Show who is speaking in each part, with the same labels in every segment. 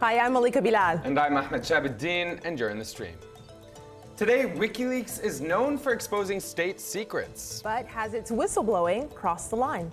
Speaker 1: Hi, I'm Malika Bilal.
Speaker 2: And I'm Ahmed Shabuddin, and you're in the stream. Today, WikiLeaks is known for exposing state secrets.
Speaker 1: But has its whistleblowing crossed the line?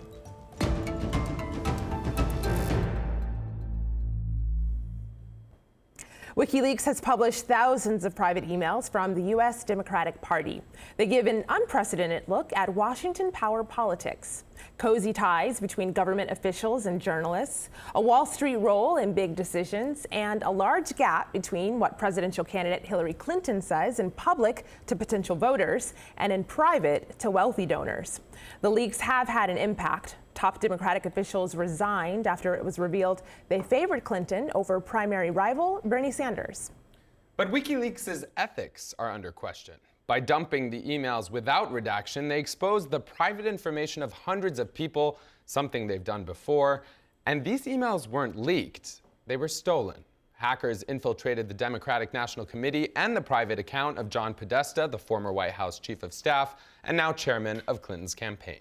Speaker 1: WikiLeaks has published thousands of private emails from the U.S. Democratic Party. They give an unprecedented look at Washington power politics, cozy ties between government officials and journalists, a Wall Street role in big decisions, and a large gap between what presidential candidate Hillary Clinton says in public to potential voters and in private to wealthy donors. The leaks have had an impact. Top Democratic officials resigned after it was revealed they favored Clinton over primary rival Bernie Sanders.
Speaker 2: But WikiLeaks' ethics are under question. By dumping the emails without redaction, they exposed the private information of hundreds of people, something they've done before. And these emails weren't leaked, they were stolen. Hackers infiltrated the Democratic National Committee and the private account of John Podesta, the former White House chief of staff and now chairman of Clinton's campaign.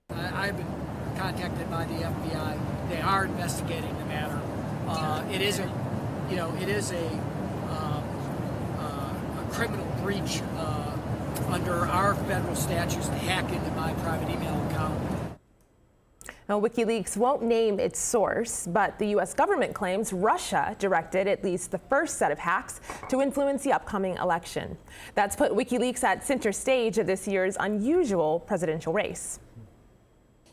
Speaker 3: I've been contacted by the FBI. They are investigating the matter. It is a criminal breach under our federal statutes to hack into my private email account.
Speaker 1: Now, WikiLeaks won't name its source, but the U.S. government claims Russia directed at least the first set of hacks to influence the upcoming election. That's put WikiLeaks at center stage of this year's unusual presidential race.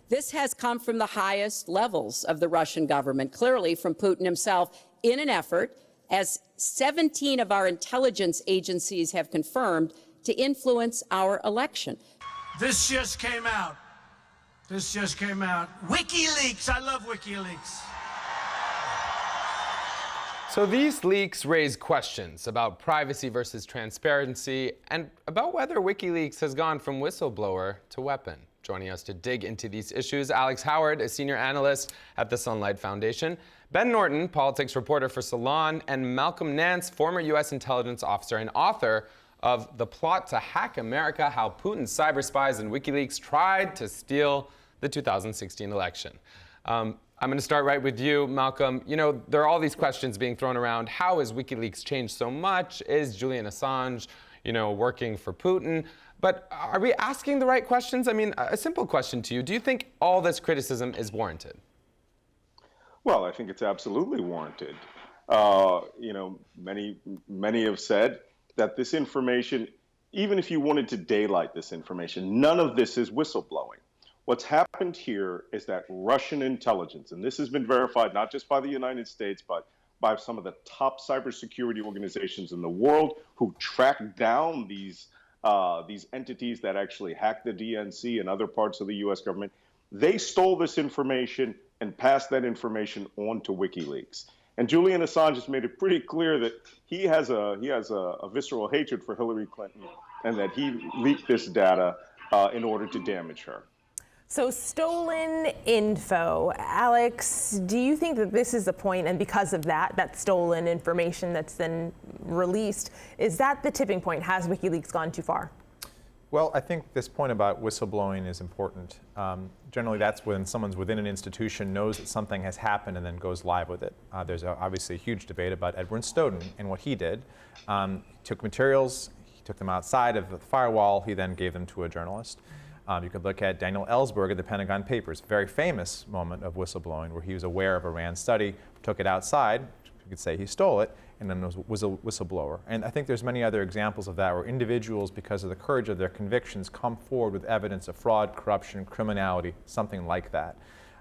Speaker 4: This has come from the highest levels of the Russian government, clearly from Putin himself, in an effort, as 17 of our intelligence agencies have confirmed, to influence our election.
Speaker 5: This just came out. WikiLeaks, I love WikiLeaks.
Speaker 2: So these leaks raise questions about privacy versus transparency and about whether WikiLeaks has gone from whistleblower to weapon. Joining us to dig into these issues, Alex Howard, a senior analyst at the Sunlight Foundation, Ben Norton, politics reporter for Salon, and Malcolm Nance, former U.S. intelligence officer and author of The Plot to Hack America: How Putin's Cyber Spies and WikiLeaks Tried to Steal the 2016 Election. I'm going to start right with you, Malcolm. You know, there are all these questions being thrown around. How has WikiLeaks changed so much? Is Julian Assange, working for Putin? But are we asking the right questions? I mean, a simple question to you. Do you think all this criticism is warranted?
Speaker 6: Well, I think it's absolutely warranted. Many have said that this information, even if you wanted to daylight this information, none of this is whistleblowing. What's happened here is that Russian intelligence, and this has been verified not just by the United States, but by some of the top cybersecurity organizations in the world who track down these entities that actually hack the DNC and other parts of the U.S. government. They stole this information and passed that information on to WikiLeaks. And Julian Assange has made it pretty clear that he has a visceral hatred for Hillary Clinton and that he leaked this data in order to damage her.
Speaker 1: So stolen info. Alex, do you think that this is the point, and because of that stolen information that's then released, is that the tipping point? Has WikiLeaks gone too far?
Speaker 7: Well, I think this point about whistleblowing is important. Generally, that's when someone's within an institution knows that something has happened and then goes live with it. There's obviously a huge debate about Edward Snowden and what he did. He took materials, he took them outside of the firewall, he then gave them to a journalist. You could look at Daniel Ellsberg at the Pentagon Papers, a very famous moment of whistleblowing where he was aware of a RAND study, took it outside, you could say he stole it, and then was a whistleblower. And I think there's many other examples of that where individuals, because of the courage of their convictions, come forward with evidence of fraud, corruption, criminality, something like that.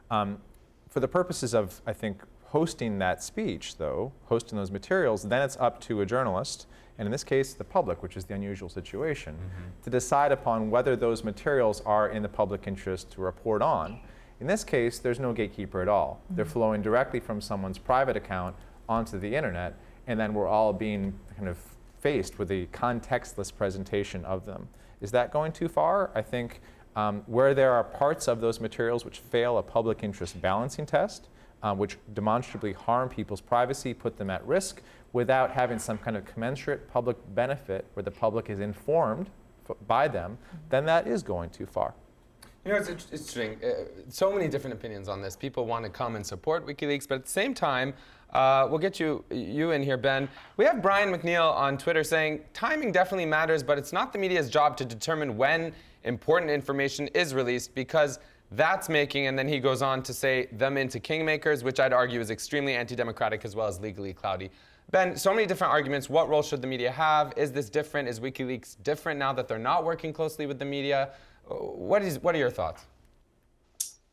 Speaker 7: For the purposes of, I think, hosting that speech, though, hosting those materials, then it's up to a journalist, and in this case, the public, which is the unusual situation, to decide upon whether those materials are in the public interest to report on. In this case, there's no gatekeeper at all. They're flowing directly from someone's private account onto the internet, and then we're all being kind of faced with a contextless presentation of them. Is that going too far? I think where there are parts of those materials which fail a public interest balancing test, which demonstrably harm people's privacy, put them at risk, without having some kind of commensurate public benefit where the public is informed by them, then that is going too far.
Speaker 2: You know, it's interesting. So many different opinions on this. People want to come and support WikiLeaks, but at the same time, we'll get you in here, Ben. We have Brian McNeil on Twitter saying, timing definitely matters, but it's not the media's job to determine when important information is released, because that's making, and then he goes on to say, them into kingmakers, which I'd argue is extremely anti-democratic as well as legally cloudy. Ben, so many different arguments. What role should the media have? Is this different? Is WikiLeaks different now that they're not working closely with the media? What are your thoughts?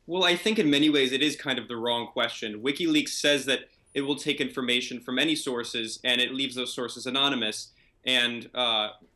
Speaker 8: Well, I think in many ways it is kind of the wrong question. WikiLeaks says that it will take information from any sources and it leaves those sources anonymous. And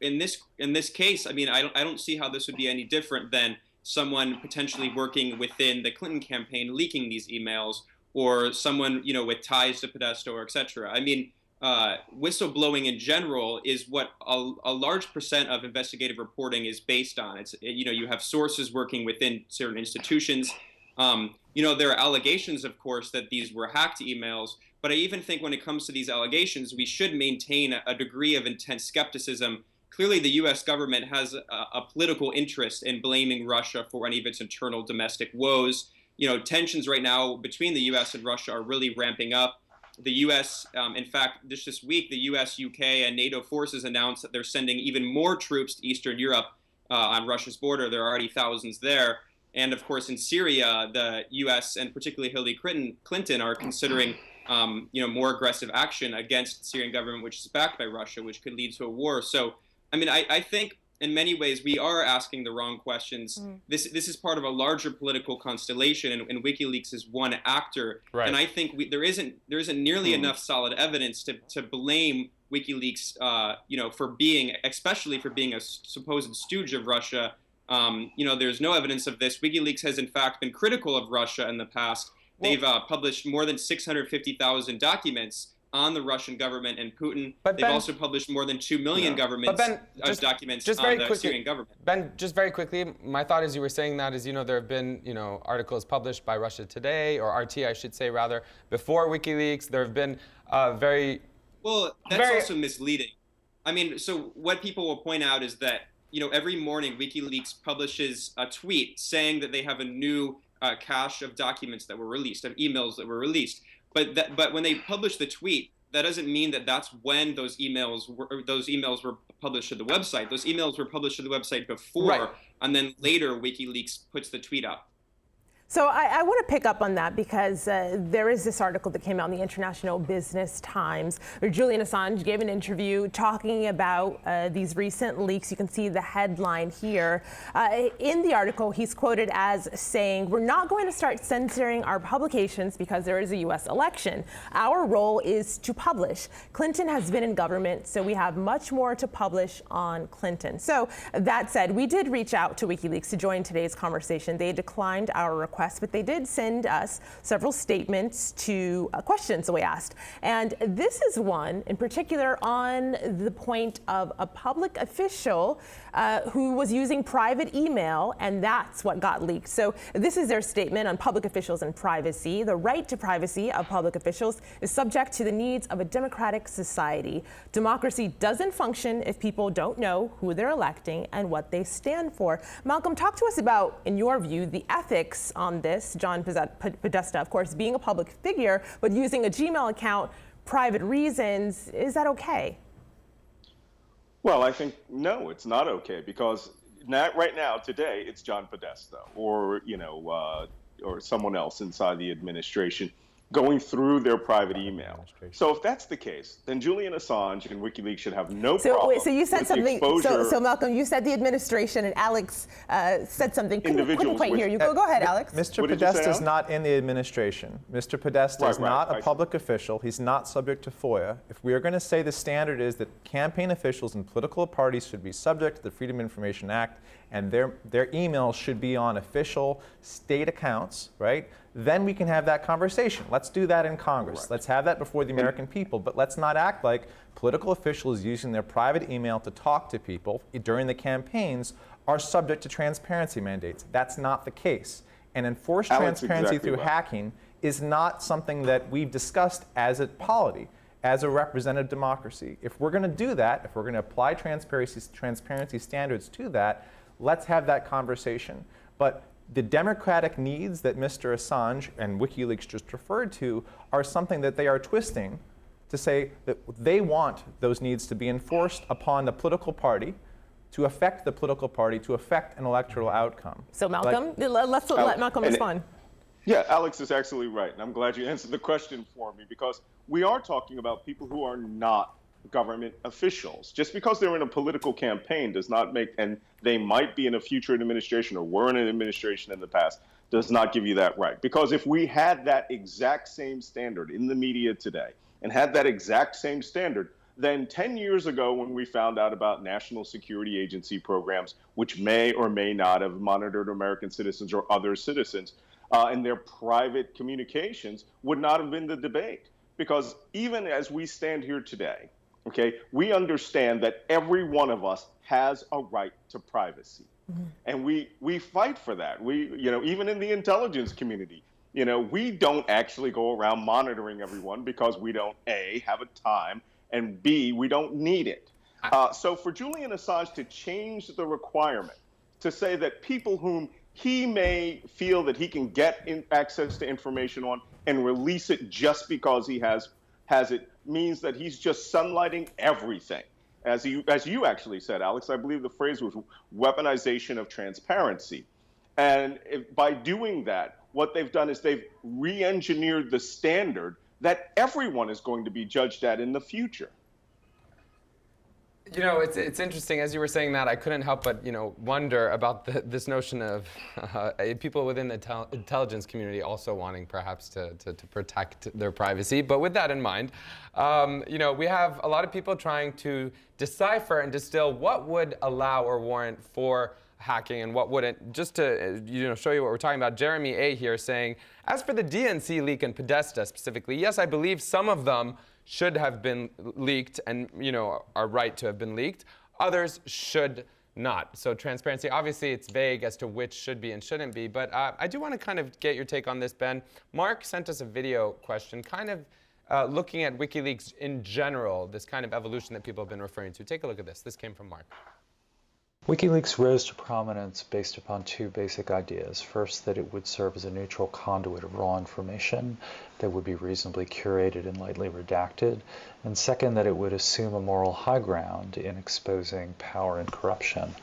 Speaker 8: in this case, I mean, I don't see how this would be any different than someone potentially working within the Clinton campaign leaking these emails, or someone, you know, with ties to Podesta or et cetera. I mean, whistleblowing in general is what a large percent of investigative reporting is based on. It's, you know, you have sources working within certain institutions. You know, there are allegations, of course, that these were hacked emails, but I even think when it comes to these allegations, we should maintain a degree of intense skepticism. Clearly, the U.S. government has a political interest in blaming Russia for any of its internal domestic woes. You know, tensions right now between the U.S. and Russia are really ramping up. The U.S., in fact, this week, the U.S., UK, and NATO forces announced that they're sending even more troops to Eastern Europe on Russia's border. There are already thousands there. And of course, in Syria, the U.S. and particularly Hillary Clinton are considering, you know, more aggressive action against the Syrian government, which is backed by Russia, which could lead to a war. So, I mean, I think in many ways we are asking the wrong questions. This is part of a larger political constellation, and WikiLeaks is one actor. Right. And I think there isn't nearly enough solid evidence to blame WikiLeaks, you know, especially for being a supposed stooge of Russia. You know, there's no evidence of this. WikiLeaks has in fact been critical of Russia in the past. They've published more than 650,000 documents on the Russian government and Putin. But they've also published more than 2 million documents on the Syrian government.
Speaker 2: Ben, just very quickly, my thought as you were saying that is, you know, there have been, you know, articles published by Russia Today, or RT, I should say, rather, before WikiLeaks. There have been
Speaker 8: Well, that's also misleading. I mean, so what people will point out is that, you know, every morning WikiLeaks publishes a tweet saying that they have a new cache of documents that were released, of emails that were released. But when they publish the tweet, that doesn't mean that that's when those emails were published to the website. Those emails were published to the website before, right. And then later WikiLeaks puts the tweet up.
Speaker 1: So I want to pick up on that because there is this article that came out in the International Business Times where Julian Assange gave an interview talking about these recent leaks. You can see the headline here. In the article, he's quoted as saying, "We're not going to start censoring our publications because there is a U.S. election. Our role is to publish. Clinton has been in government, so we have much more to publish on Clinton." So that said, we did reach out to WikiLeaks to join today's conversation. They declined our request, but they did send us several statements to questions that we asked. And this is one in particular on the point of a public official who was using private email, and that's what got leaked. So this is their statement on public officials and privacy. The right to privacy of public officials is subject to the needs of a democratic society. Democracy doesn't function if people don't know who they're electing and what they stand for. Malcolm, talk to us about, in your view, the ethics on this. John Podesta, of course, being a public figure, but using a Gmail account, private reasons, is that okay?
Speaker 6: Well, I think, no, it's not okay, because right now, today, it's John Podesta or, you know, or someone else inside the administration going through their private email. So if that's the case, then Julian Assange and WikiLeaks should have no problem.
Speaker 1: Wait, so you said something. So Malcolm, you said the administration, and Alex said something. Couldn't quite hear you. Go ahead, Alex.
Speaker 7: Mr. Podesta is not in the administration. Mr. Podesta is not a public official. He's not subject to FOIA. If we are going to say the standard is that campaign officials and political parties should be subject to the Freedom of Information Act, and their emails should be on official state accounts, right? Then we can have that conversation. Let's do that in Congress. Correct. Let's have that before the American people. But let's not act like political officials using their private email to talk to people during the campaigns are subject to transparency mandates. That's not the case. And enforced transparency through hacking is not something that we've discussed as a polity, as a representative democracy. If we're going to do that, if we're going to apply transparency standards to that, let's have that conversation. But The democratic needs that Mr. Assange and WikiLeaks just referred to are something that they are twisting to say that they want those needs to be enforced upon the political party, to affect the political party, to affect an electoral outcome.
Speaker 1: So Malcolm, let's let Malcolm respond.
Speaker 6: Yeah, Alex is absolutely right. And I'm glad you answered the question for me, because we are talking about people who are not government officials. Just because they're in a political campaign does not make, and they might be in a future administration or were in an administration in the past, does not give you that right. Because if we had that exact same standard in the media today and had that exact same standard, then 10 years ago when we found out about National Security Agency programs, which may or may not have monitored American citizens or other citizens, and their private communications would not have been the debate. Because even as we stand here today, okay, we understand that every one of us has a right to privacy. Mm-hmm. And we fight for that. Even in the intelligence community, we don't actually go around monitoring everyone because we don't, A, have a time, and B, we don't need it. So for Julian Assange to change the requirement to say that people whom he may feel that he can get access to information on and release it just because he has it means that he's just sunlighting everything. As you actually said, Alex, I believe the phrase was weaponization of transparency. And by doing that, what they've done is they've re-engineered the standard that everyone is going to be judged at in the future.
Speaker 2: It's interesting. As you were saying that, I couldn't help but, wonder about this notion of people within the intelligence community also wanting perhaps to protect their privacy. But with that in mind, we have a lot of people trying to decipher and distill what would allow or warrant for hacking and what wouldn't. Just to show you what we're talking about, Jeremy A. here saying, as for the DNC leak and Podesta specifically, yes, I believe some of them should have been leaked and are right to have been leaked. Others should not. So transparency, obviously it's vague as to which should be and shouldn't be, but I do want to kind of get your take on this, Ben. Mark sent us a video question kind of looking at WikiLeaks in general, this kind of evolution that people have been referring to. Take a look at this. This came from Mark.
Speaker 9: WikiLeaks rose to prominence based upon two basic ideas. First, that it would serve as a neutral conduit of raw information that would be reasonably curated and lightly redacted. And second, that it would assume a moral high ground in exposing power and corruption.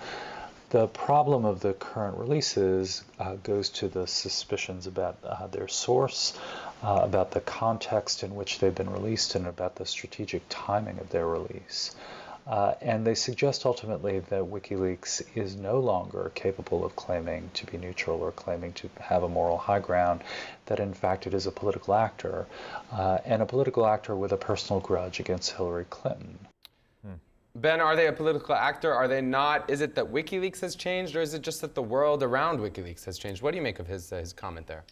Speaker 9: The problem of the current releases goes to the suspicions about their source, about the context in which they've been released, and about the strategic timing of their release. And they suggest ultimately that WikiLeaks is no longer capable of claiming to be neutral or claiming to have a moral high ground, that in fact it is a political actor, and a political actor with a personal grudge against Hillary Clinton.
Speaker 2: Ben, are they a political actor? Are they not? Is it that WikiLeaks has changed, or is it just that the world around WikiLeaks has changed? What do you make of his comment there?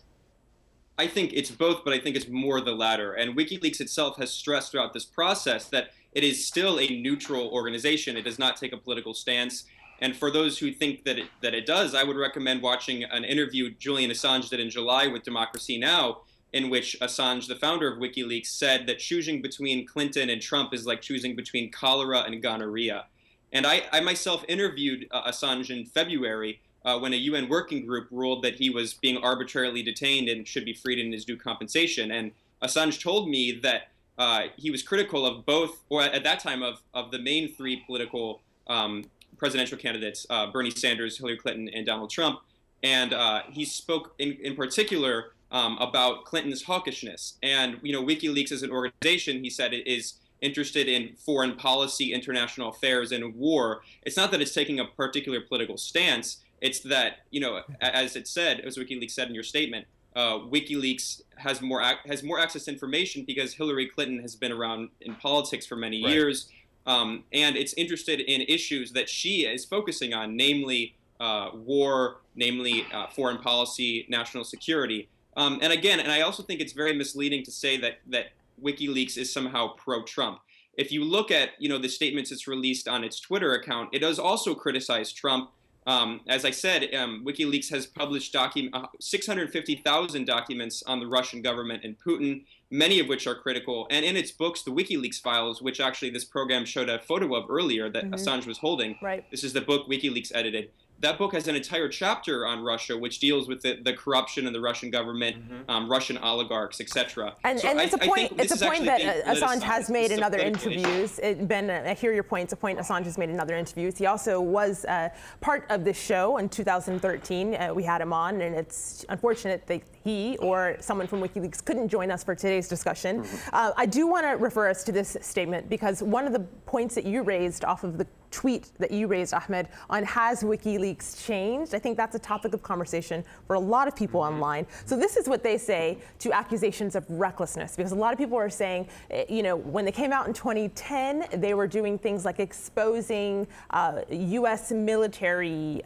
Speaker 8: I think it's both, but I think it's more the latter. And WikiLeaks itself has stressed throughout this process that it is still a neutral organization. It does not take a political stance. And for those who think that it does, I would recommend watching an interview Julian Assange did in July with Democracy Now!, in which Assange, the founder of WikiLeaks, said that choosing between Clinton and Trump is like choosing between cholera and gonorrhea. And I myself interviewed Assange in February when a UN working group ruled that he was being arbitrarily detained and should be freed in his due compensation. And Assange told me that he was critical of both, or at that time of the main three political presidential candidates, Bernie Sanders, Hillary Clinton, and Donald Trump. And he spoke in particular about Clinton's hawkishness. And WikiLeaks as an organization, he said, is interested in foreign policy, international affairs, and war. It's not that it's taking a particular political stance. It's that, as WikiLeaks said in your statement, WikiLeaks has more access to information because Hillary Clinton has been around in politics for many years, and it's interested in issues that she is focusing on, namely war, namely foreign policy, national security. And I also think it's very misleading to say that WikiLeaks is somehow pro-Trump. If you look at the statements it's released on its Twitter account, it does also criticize Trump. As I said, WikiLeaks has published 650,000 documents on the Russian government and Putin, many of which are critical. And in its books, the WikiLeaks files, which actually this program showed a photo of earlier that Assange was holding, this is the book WikiLeaks edited. that book has an entire chapter on Russia, which deals with the corruption in the Russian government, Russian oligarchs, etc.
Speaker 1: And it's a point that Assange has made in other interviews. Ben, I hear your point. It's a point Assange has made in other interviews. He also was part of this show in 2013. We had him on, and it's unfortunate that he or someone from WikiLeaks couldn't join us for today's discussion. I do want to refer us to this statement because one of the points that you raised off of the tweet that you raised, Ahmed, on has WikiLeaks changed? I think that's a topic of conversation for a lot of people online. So this is what they say to accusations of recklessness, because a lot of people are saying, when they came out in 2010, they were doing things like exposing U.S. military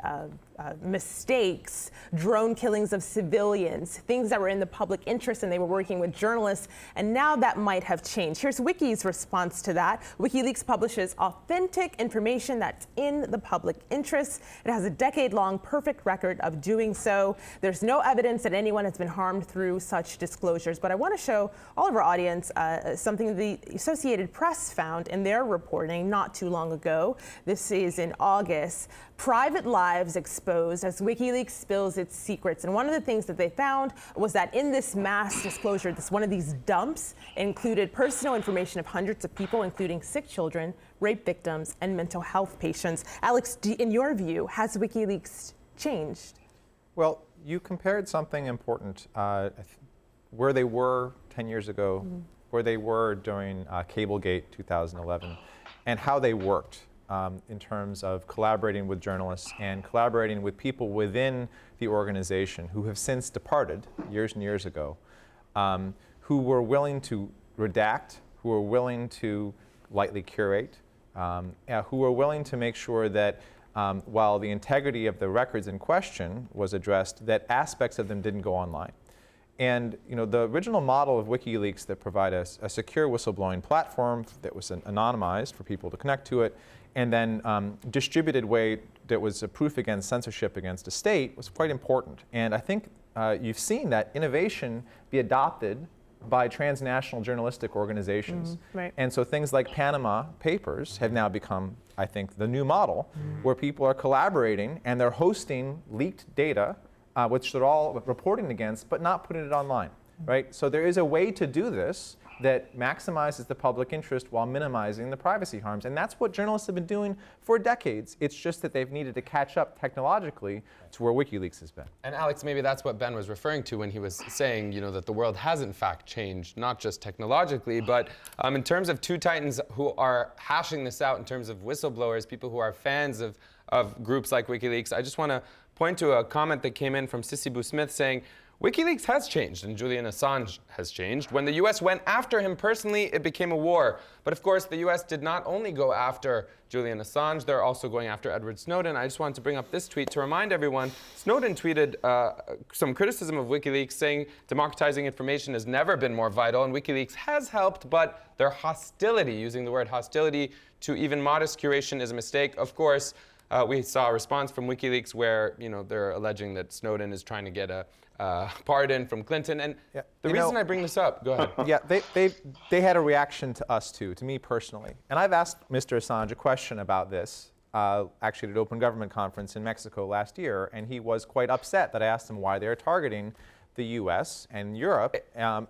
Speaker 1: mistakes, drone killings of civilians, things that were in the public interest, and they were working with journalists, and now that might have changed. Here's Wiki's response to that. WikiLeaks publishes authentic information that's in the public interest. It has a decade-long perfect record of doing so. There's no evidence that anyone has been harmed through such disclosures, but I want to show all of our audience something the Associated Press found in their reporting not too long ago. This is in August. Private lives exposed as WikiLeaks spills its secrets. And one of the things that they found was that in this mass disclosure, one of these dumps included personal information of hundreds of people, including sick children, rape victims, and mental health patients. Alex, in your view, has WikiLeaks changed?
Speaker 7: Well, you compared something important, where they were 10 years ago, where they were during Cablegate 2011, and how they worked. In terms of collaborating with journalists and collaborating with people within the organization who have since departed years and years ago, who were willing to redact, who were willing to lightly curate, who were willing to make sure that while the integrity of the records in question was addressed, that aspects of them didn't go online. And the original model of WikiLeaks that provided a secure whistleblowing platform that was anonymized for people to connect to it, and then distributed way that was a proof against censorship against a state was quite important. And I think you've seen that innovation be adopted by transnational journalistic organizations.
Speaker 1: Right.
Speaker 7: And so things like Panama Papers have now become, I think, the new model where people are collaborating and they're hosting leaked data which they're all reporting against, but not putting it online, right? So there is a way to do this that maximizes the public interest while minimizing the privacy harms. And that's what journalists have been doing for decades. It's just that they've needed to catch up technologically to where WikiLeaks has been.
Speaker 2: And Alex, maybe that's what Ben was referring to when he was saying, that the world has in fact changed, not just technologically, but in terms of two titans who are hashing this out in terms of whistleblowers, people who are fans of groups like WikiLeaks. I just want to point to a comment that came in from Sissy Boo Smith saying, WikiLeaks has changed and Julian Assange has changed. When the US went after him personally, it became a war. But of course, the US did not only go after Julian Assange, they're also going after Edward Snowden. I just wanted to bring up this tweet to remind everyone, Snowden tweeted some criticism of WikiLeaks saying democratizing information has never been more vital and WikiLeaks has helped, but their hostility, using the word hostility to even modest curation is a mistake. Of course, we saw a response from WikiLeaks where they're alleging that Snowden is trying to get a pardon from Clinton. And the reason I bring this up, go ahead.
Speaker 7: Yeah, they had a reaction to us too, to me personally. And I've asked Mr. Assange a question about this, actually at an Open Government Conference in Mexico last year, and he was quite upset that I asked him why they're targeting the U.S. and Europe. And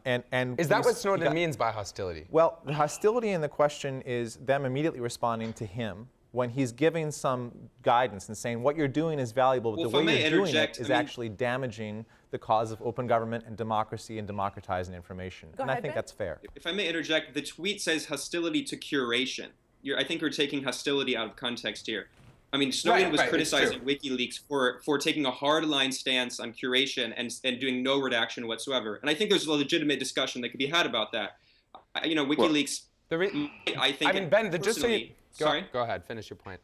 Speaker 2: is that what Snowden means by hostility?
Speaker 7: Well, the hostility in the question is them immediately responding to him when he's giving some guidance and saying what you're doing is valuable, but the way you're doing it is actually damaging the cause of open government and democracy and democratizing information. And I think that's fair.
Speaker 8: If I may interject, the tweet says hostility to curation. I think you're taking hostility out of context here. I mean, Snowden was criticizing WikiLeaks for taking a hard-line stance on curation and doing no redaction whatsoever. And I think there's a legitimate discussion that could be had about that. WikiLeaks, I think,
Speaker 2: Ben, just so you...
Speaker 8: Sorry?
Speaker 2: Go ahead, finish your point.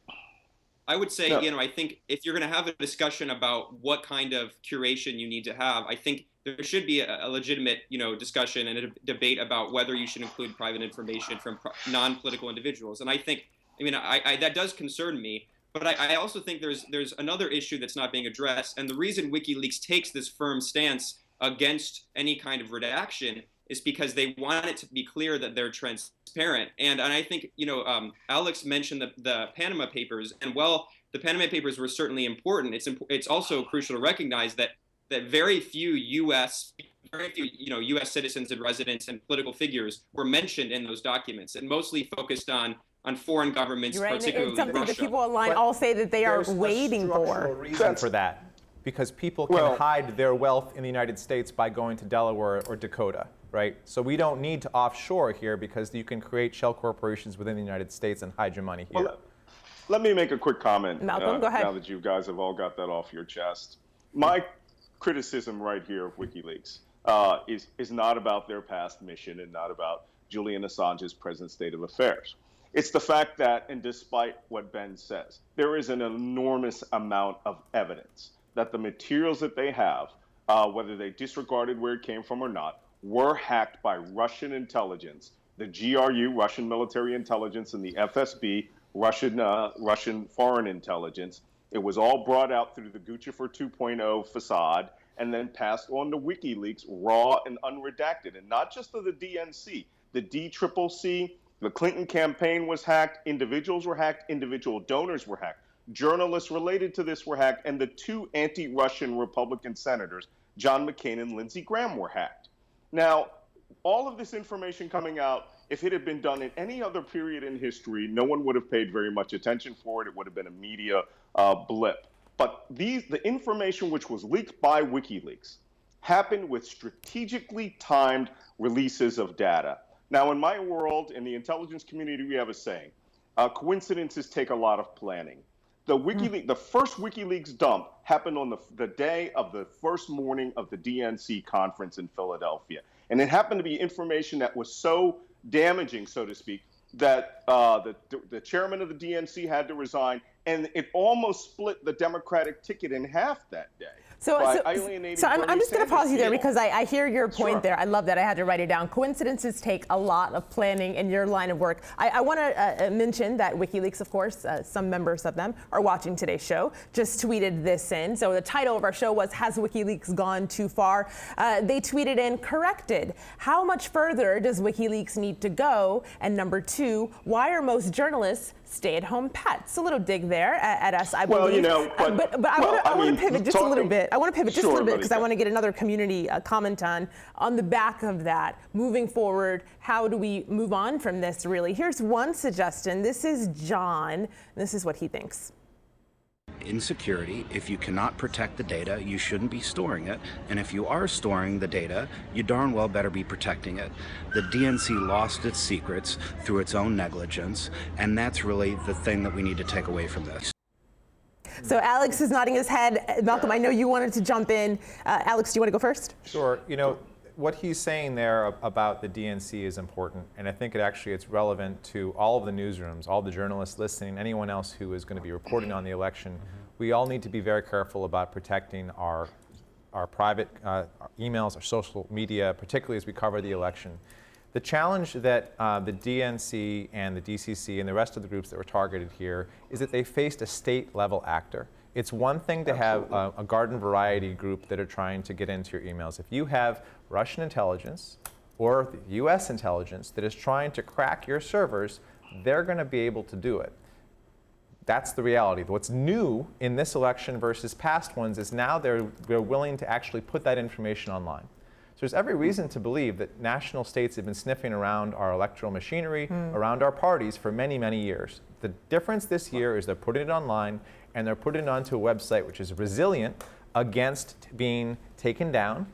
Speaker 8: I would say, I think if you're going to have a discussion about what kind of curation you need to have, I think there should be a legitimate, discussion and a debate about whether you should include private information from non-political individuals. And I think, that does concern me. But I also think there's another issue that's not being addressed. And the reason WikiLeaks takes this firm stance against any kind of redaction is because they want it to be clear that they're transparent. And I think, Alex mentioned the Panama Papers. And while the Panama Papers were certainly important. It's also crucial to recognize that very few U.S. citizens and residents and political figures were mentioned in those documents, and mostly focused on foreign governments,
Speaker 1: You're right.
Speaker 8: particularly
Speaker 1: It's something
Speaker 8: Russia.
Speaker 1: that people online all say that they are waiting
Speaker 7: There's a structural
Speaker 1: for.
Speaker 7: reason for that, because people can hide their wealth in the United States by going to Delaware or Dakota, right? So we don't need to offshore here because you can create shell corporations within the United States and hide your money here.
Speaker 6: Well, let me make a quick comment.
Speaker 1: Malcolm, go ahead.
Speaker 6: Now that you guys have all got that off your chest. My criticism right here of WikiLeaks is not about their past mission and not about Julian Assange's present state of affairs. It's the fact that, and despite what Ben says, there is an enormous amount of evidence that the materials that they have, whether they disregarded where it came from or not, were hacked by Russian intelligence, the GRU, Russian military intelligence, and the FSB, Russian foreign intelligence. It was all brought out through the Guccifer 2.0 facade and then passed on to WikiLeaks, raw and unredacted. And not just to the DNC, the DCCC, the Clinton campaign was hacked, individuals were hacked, individual donors were hacked, journalists related to this were hacked, and the two anti-Russian Republican senators, John McCain and Lindsey Graham, were hacked. Now, all of this information coming out, if it had been done in any other period in history, no one would have paid very much attention for it. It would have been a media blip. But the information which was leaked by WikiLeaks happened with strategically timed releases of data. Now, in my world, in the intelligence community, we have a saying, coincidences take a lot of planning. The first WikiLeaks dump happened on the day of the first morning of the DNC conference in Philadelphia. And it happened to be information that was so damaging, so to speak, that the chairman of the DNC had to resign, and it almost split the Democratic ticket in half that day.
Speaker 1: So I'm just going to pause you there because I hear your point there. I love that. I had to write it down. Coincidences take a lot of planning in your line of work. I want to mention that WikiLeaks, of course, some members of them are watching today's show, just tweeted this in. So the title of our show was, Has WikiLeaks Gone Too Far? They tweeted in, corrected. How much further does WikiLeaks need to go? And number two, why are most journalists stay-at-home pets? A little dig there at us, I believe.
Speaker 6: Well, you know, but
Speaker 1: I want to pivot just a little bit. I want to pivot just a little bit because I want to get another community comment on the back of that. Moving forward, how do we move on from this, really? Here's one suggestion. This is John. This is what he thinks.
Speaker 10: In security, if you cannot protect the data, you shouldn't be storing it. And if you are storing the data, you darn well better be protecting it. The DNC lost its secrets through its own negligence, and that's really the thing that we need to take away from this.
Speaker 1: So Alex is nodding his head. Malcolm, I know you wanted to jump in. Alex, do you want to go first?
Speaker 7: Sure. You know, what he's saying there about the DNC is important, and I think it's relevant to all of the newsrooms, all the journalists listening, anyone else who is going to be reporting on the election. We all need to be very careful about protecting our private emails, our social media, particularly as we cover the election. The challenge that the DNC and the DCC and the rest of the groups that were targeted here is that they faced a state-level actor. It's one thing to have a garden variety group that are trying to get into your emails. If you have Russian intelligence or the US intelligence that is trying to crack your servers, they're going to be able to do it. That's the reality. What's new in this election versus past ones is now they're willing to actually put that information online. So there's every reason to believe that national states have been sniffing around our electoral machinery, around our parties for many, many years. The difference this year is they're putting it online, and they're putting it onto a website which is resilient against being taken down,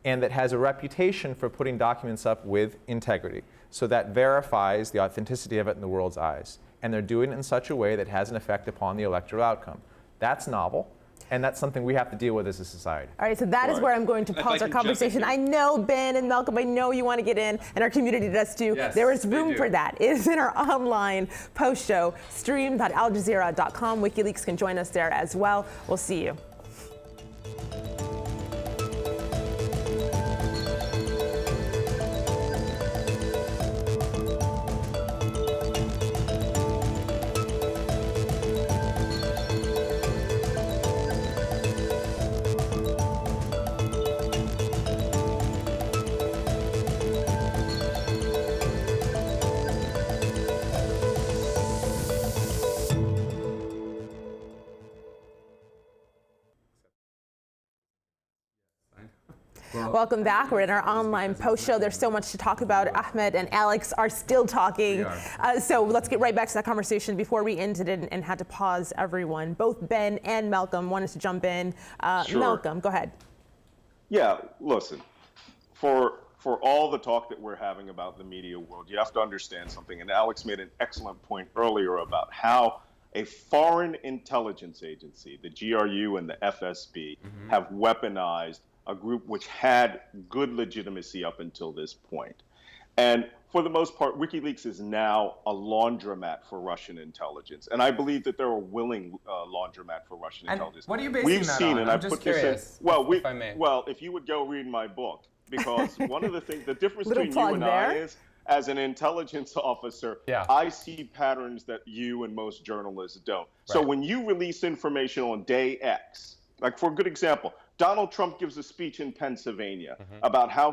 Speaker 7: and that has a reputation for putting documents up with integrity. So that verifies the authenticity of it in the world's eyes. And they're doing it in such a way that has an effect upon the electoral outcome. That's novel. And that's something we have to deal with as a society.
Speaker 1: All right, so that is where I'm going to pause our conversation. I know, Ben and Malcolm, I know you want to get in, and our community does too.
Speaker 2: Yes,
Speaker 1: there is room for that. It is in our online post show, stream.aljazeera.com. WikiLeaks can join us there as well. We'll see you. Welcome back. We're in our online post show. There's so much to talk about. Ahmed and Alex are still talking. So let's get right back to that conversation. Before we ended it and had to pause everyone, both Ben and Malcolm wanted to jump in.
Speaker 6: Sure.
Speaker 1: Malcolm, go ahead.
Speaker 6: Yeah, listen, for all the talk that we're having about the media world, you have to understand something. And Alex made an excellent point earlier about how a foreign intelligence agency, the GRU and the FSB, have weaponized a group which had good legitimacy up until this point. And for the most part, WikiLeaks is now a laundromat for Russian intelligence. And I believe that they're a willing laundromat for Russian intelligence.
Speaker 2: What are you basing that on? I'm just curious,
Speaker 6: if I may. Well, if you would go read my book, because one of the things, the difference between you and I is, as an intelligence officer, I see patterns that you and most journalists don't. So when you release information on day X, like for a good example, Donald Trump gives a speech in Pennsylvania about how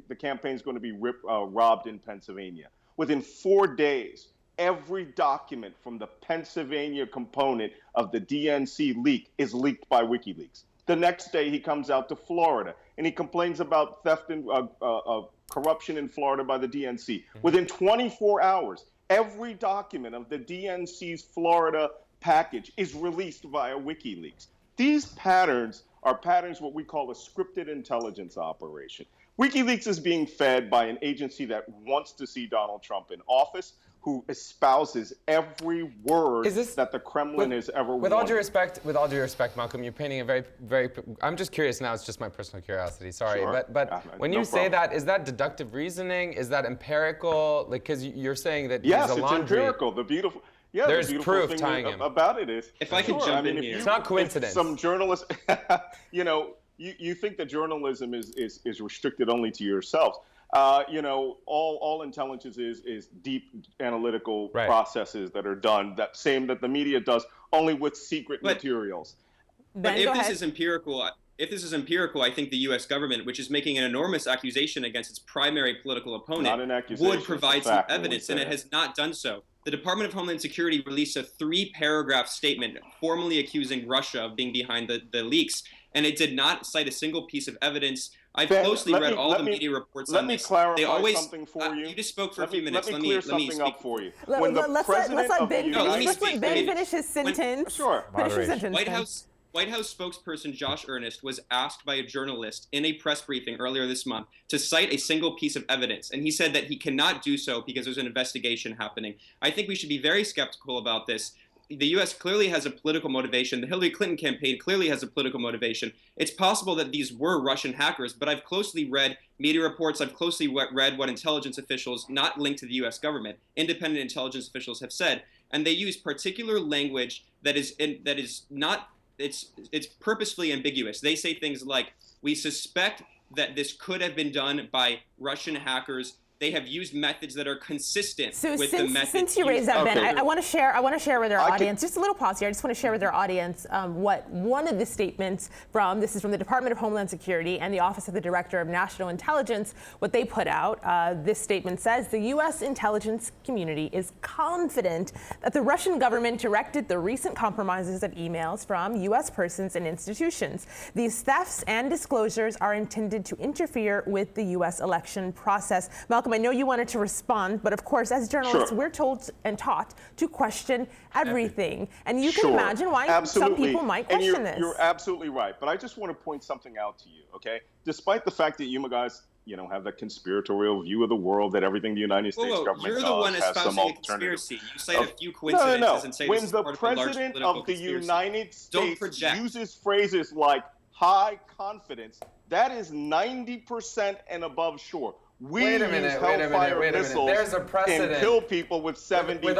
Speaker 6: the campaign is going to be robbed in Pennsylvania. Within 4 days, every document from the Pennsylvania component of the DNC leak is leaked by WikiLeaks. The next day, he comes out to Florida and he complains about theft and corruption in Florida by the DNC. Within 24 hours, every document of the DNC's Florida package is released via WikiLeaks. These patterns are patterns what we call a scripted intelligence operation. WikiLeaks is being fed by an agency that wants to see Donald Trump in office, who espouses every word that the Kremlin has ever wanted.
Speaker 2: With all due respect, Malcolm, you're painting a very, I'm just curious now, it's just my personal curiosity, sorry.
Speaker 6: Sure.
Speaker 2: But when you say that, is that deductive reasoning? Is that empirical? Like, because you're saying that
Speaker 6: yes,
Speaker 2: there's a
Speaker 6: it's empirical.
Speaker 2: There's proof tying him.
Speaker 6: About it is.
Speaker 8: If I could jump in here.
Speaker 2: It's not coincidence.
Speaker 6: Some journalists, you think that journalism is restricted only to yourselves. All intelligence is deep analytical processes that are done, that the media does, only with secret materials.
Speaker 8: But if this is empirical, I think the U.S. government, which is making an enormous accusation against its primary political opponent, would provide some evidence, and it has not done so. The Department of Homeland Security released a 3-paragraph statement formally accusing Russia of being behind the leaks, and it did not cite a single piece of evidence. I've closely read all the media reports on this.
Speaker 6: Let me clarify something for you.
Speaker 8: You just spoke for a few minutes.
Speaker 6: Let me clear something up for you.
Speaker 1: Let's let Ben finish his sentence.
Speaker 6: Sure.
Speaker 1: Finish his sentence.
Speaker 8: White House spokesperson Josh Earnest was asked by a journalist in a press briefing earlier this month to cite a single piece of evidence, and he said that he cannot do so because there's an investigation happening. I think we should be very skeptical about this. The U.S. clearly has a political motivation. The Hillary Clinton campaign clearly has a political motivation. It's possible that these were Russian hackers, but I've closely read media reports. I've closely read what intelligence officials, not linked to the U.S. government, independent intelligence officials have said, and they use particular language that is not. It's purposefully ambiguous. They say things like, we suspect that this could have been done by Russian hackers. They have used methods that are consistent with the methods.
Speaker 1: Since you raised that, Ben, I want to share with our audience, just a little pause here. I just want to share with our audience what one of the statements this is from the Department of Homeland Security and the Office of the Director of National Intelligence, what they put out. This statement says, the U.S. intelligence community is confident that the Russian government directed the recent compromises of emails from U.S. persons and institutions. These thefts and disclosures are intended to interfere with the U.S. election process. Malcolm, I know you wanted to respond, but of course, as journalists, we're told and taught to question everything. And you can imagine why some people might question this.
Speaker 6: You're absolutely right. But I just want to point something out to you, okay? Despite the fact that you guys, have that conspiratorial view of the world, that everything the United States government does has some alternative.
Speaker 8: You cite a few coincidences and say
Speaker 6: when
Speaker 8: this is
Speaker 6: the
Speaker 8: part of a large
Speaker 6: president
Speaker 8: political
Speaker 6: of the
Speaker 8: conspiracy.
Speaker 6: United States uses phrases like high confidence, that is 90% and above sure.
Speaker 2: Wait a minute. There's a precedent.
Speaker 6: And kill people with 75%.
Speaker 2: With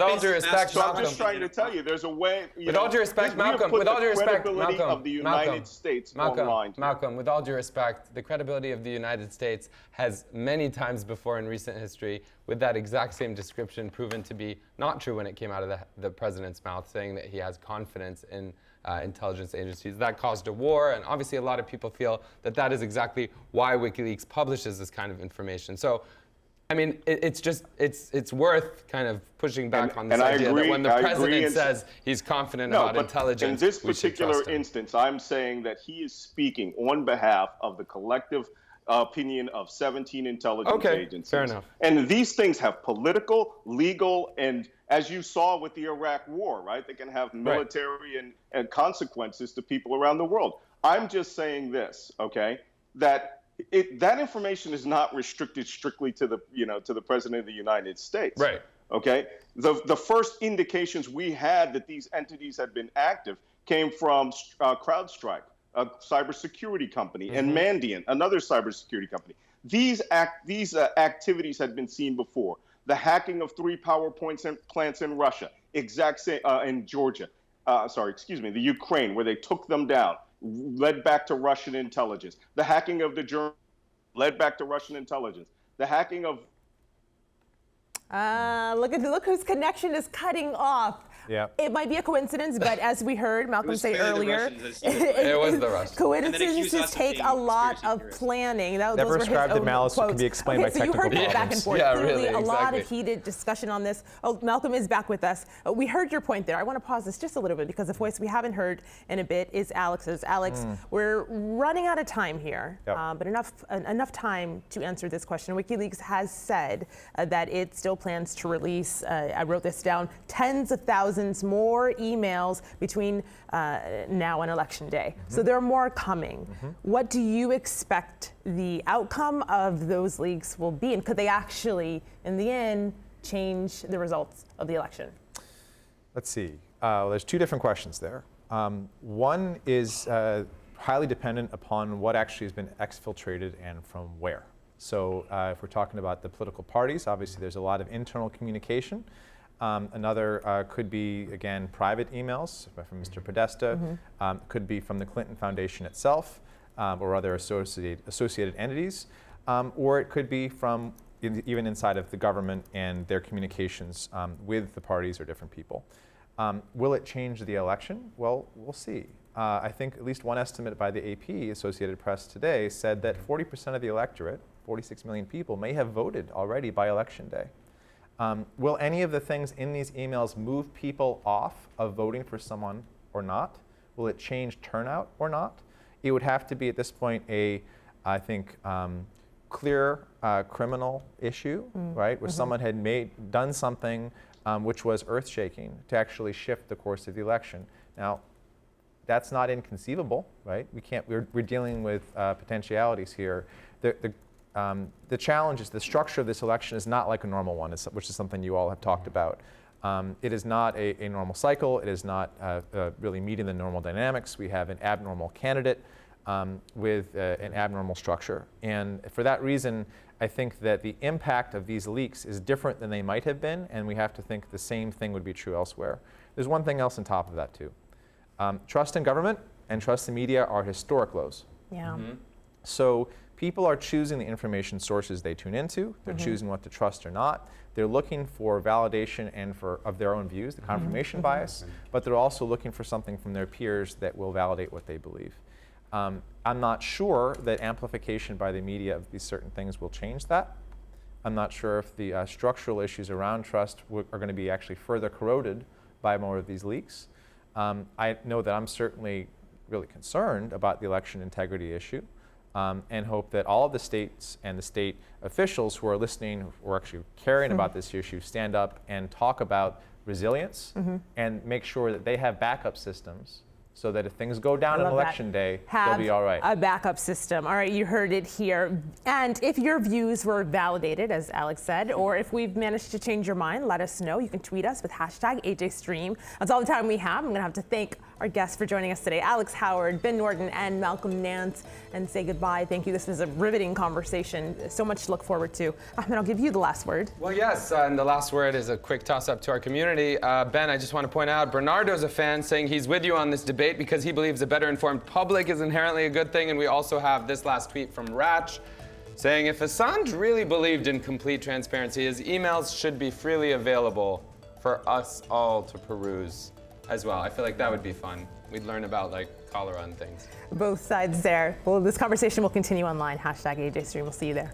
Speaker 2: all due respect,
Speaker 6: so I'm just trying to tell you, there's a way.
Speaker 2: With all due respect, Malcolm. With all due respect, Malcolm.
Speaker 6: Of the United States
Speaker 2: Malcolm. With all due respect, the credibility of the United States has many times before in recent history, with that exact same description, proven to be not true when it came out of the president's mouth, saying that he has confidence in intelligence agencies. That caused a war, and obviously a lot of people feel that that is exactly why WikiLeaks publishes this kind of information. So I mean, it's worth kind of pushing back on this
Speaker 6: and I
Speaker 2: idea
Speaker 6: agree,
Speaker 2: that when the
Speaker 6: I
Speaker 2: president
Speaker 6: agree
Speaker 2: says he's confident
Speaker 6: No,
Speaker 2: about
Speaker 6: but
Speaker 2: intelligence,
Speaker 6: in this
Speaker 2: we should
Speaker 6: particular
Speaker 2: trust him.
Speaker 6: instance, I'm saying that he is speaking on behalf of the collective opinion of 17 intelligence agencies.
Speaker 2: Fair enough.
Speaker 6: And these things have political, legal, and as you saw with the Iraq War, right? They can have military and consequences to people around the world. I'm just saying this, okay? That that information is not restricted strictly to the, to the president of the United States.
Speaker 2: Right.
Speaker 6: Okay. The first indications we had that these entities had been active came from CrowdStrike, a cybersecurity company, and Mandiant, another cybersecurity company. These activities had been seen before. The hacking of 3 power plants in Russia, in Georgia, the Ukraine, where they took them down, led back to Russian intelligence. The hacking of the German led back to Russian intelligence. The hacking of
Speaker 1: look whose connection is cutting off.
Speaker 7: Yeah.
Speaker 1: It might be a coincidence, but as we heard Malcolm say earlier,
Speaker 2: it was the Russians.
Speaker 1: Coincidences take a lot of planning.
Speaker 7: Never ascribed that malice can be explained by technical
Speaker 1: so you heard back and forth.
Speaker 2: Yeah,
Speaker 1: Clearly,
Speaker 2: really,
Speaker 1: a lot of heated discussion on this. Oh, Malcolm is back with us. We heard your point there. I want to pause this just a little bit because the voice we haven't heard in a bit is Alex's. Alex, we're running out of time here, but enough time to answer this question. WikiLeaks has said that it still plans to release, I wrote this down, tens of thousands more emails between now and Election Day. So there are more coming. What do you expect the outcome of those leaks will be? And could they actually, in the end, change the results of the election?
Speaker 7: Let's see. There's 2 different questions there. One is highly dependent upon what actually has been exfiltrated and from where. So if we're talking about the political parties, obviously there's a lot of internal communication. Another could be, again, private emails from Mr. Podesta, could be from the Clinton Foundation itself or other associated entities, or it could be from even inside of the government and their communications with the parties or different people. Will it change the election? Well, we'll see. I think at least one estimate by the AP, Associated Press today, said that 40% of the electorate, 46 million people, may have voted already by Election Day. Will any of the things in these emails move people off of voting for someone or not? Will it change turnout or not? It would have to be at this point I think, clear criminal issue, right? Where someone had done something which was earth-shaking to actually shift the course of the election. Now, that's not inconceivable, right? We're dealing with potentialities here. The challenge is the structure of this election is not like a normal one, which is something you all have talked about. It is not a normal cycle. It is not really meeting the normal dynamics. We have an abnormal candidate with an abnormal structure. And for that reason, I think that the impact of these leaks is different than they might have been, and we have to think the same thing would be true elsewhere. There's one thing else on top of that, too. Trust in government and trust in media are historic lows.
Speaker 1: Yeah.
Speaker 7: So people are choosing the information sources they tune into. They're choosing what to trust or not. They're looking for validation and of their own views, the confirmation bias, but they're also looking for something from their peers that will validate what they believe. I'm not sure that amplification by the media of these certain things will change that. I'm not sure if the structural issues around trust are going to be actually further corroded by more of these leaks. I know that I'm certainly really concerned about the election integrity issue. And hope that all of the states and the state officials who are listening or actually caring about this issue stand up and talk about resilience and make sure that they have backup systems so that if things go down on Election Day, they'll be all right.
Speaker 1: A backup system. All right, you heard it here. And if your views were validated, as Alex said, or if we've managed to change your mind, let us know. You can tweet us with #AJStream. That's all the time we have. I'm going to have to thank our guests for joining us today, Alex Howard, Ben Norton, and Malcolm Nance, and say goodbye. Thank you. This was a riveting conversation. So much to look forward to. Ahmed, I'll give you the last word.
Speaker 2: Well, yes, and the last word is a quick toss-up to our community. Ben, I just want to point out, Bernardo's a fan saying he's with you on this debate because he believes a better informed public is inherently a good thing. And we also have this last tweet from Ratch saying if Assange really believed in complete transparency, his emails should be freely available for us all to peruse as well. I feel like that would be fun. We'd learn about like cholera and things.
Speaker 1: Both sides there. Well, this conversation will continue online. #AJStream. We'll see you there.